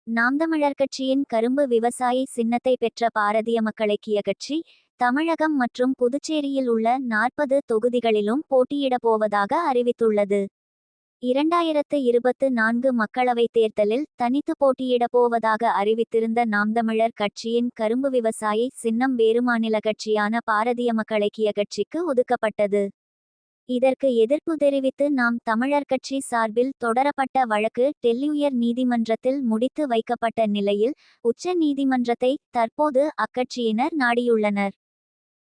நாம் தமிழர் கட்சியின் கரும்பு விவசாயி சின்னத்தை பெற்ற பாரதிய மக்களைக்கிய கட்சி தமிழகம் மற்றும் புதுச்சேரியில் உள்ள 40 தொகுதிகளிலும் போட்டியிடப் போவதாக அறிவித்துள்ளது. 2024 மக்களவைத் தேர்தலில் தனித்து போட்டியிடப் போவதாக அறிவித்திருந்த நாம் தமிழர் கட்சியின் கரும்பு விவசாயி சின்னம் வேறு மாநில கட்சியான பாரதிய மக்களைக்கிய கட்சிக்கு ஒதுக்கப்பட்டது. இதற்கு எதிர்ப்பு தெரிவித்து நாம் தமிழர் கட்சி சார்பில் தொடரப்பட்ட வழக்கு டெல்லி உயர் நீதிமன்றத்தில் முடித்து வைக்கப்பட்ட நிலையில் உச்ச நீதிமன்றத்தை தற்போது அக்கட்சியினர் நாடியுள்ளனர்.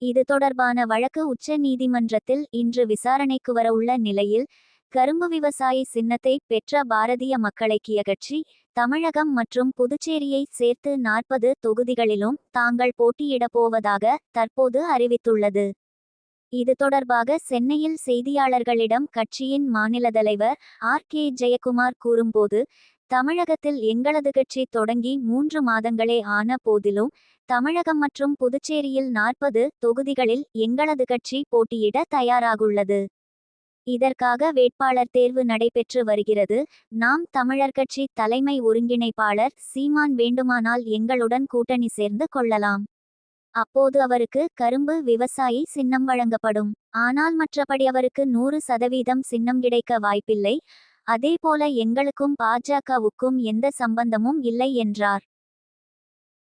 இது தொடர்பான வழக்கு உச்ச நீதிமன்றத்தில் இன்று விசாரணைக்கு வரவுள்ள நிலையில் கரும்பு விவசாயி சின்னத்தை பெற்ற பாரதிய மக்களைக்கிய கட்சி தமிழகம் மற்றும் புதுச்சேரியை சேர்த்து 40 தொகுதிகளிலும் தாங்கள் போட்டியிடப் போவதாக தற்போது அறிவித்துள்ளது. இது தொடர்பாக சென்னையில் செய்தியாளர்களிடம் கட்சியின் மாநில தலைவர் கே ஜெயக்குமார் கூறும்போது, தமிழகத்தில் எங்களது கட்சி தொடங்கி 3 மாதங்களே ஆன போதிலும் தமிழகம் மற்றும் புதுச்சேரியில் 40 தொகுதிகளில் எங்களது கட்சி போட்டியிட தயாராகுள்ளது. இதற்காக வேட்பாளர் தேர்வு நடைபெற்று வருகிறது. நாம் தமிழர் கட்சி தலைமை ஒருங்கிணைப்பாளர் சீமான் வேண்டுமானால் எங்களுடன் கூட்டணி சேர்ந்து கொள்ளலாம். அப்போது அவருக்கு கரும்பு விவசாயி சின்னம் வழங்கப்படும். ஆனால் மற்றபடி அவருக்கு 100% சின்னம் கிடைக்க வாய்ப்பில்லை. அதேபோல எங்களுக்கும் பாஜகவுக்கும் எந்த சம்பந்தமும் இல்லை என்றார்.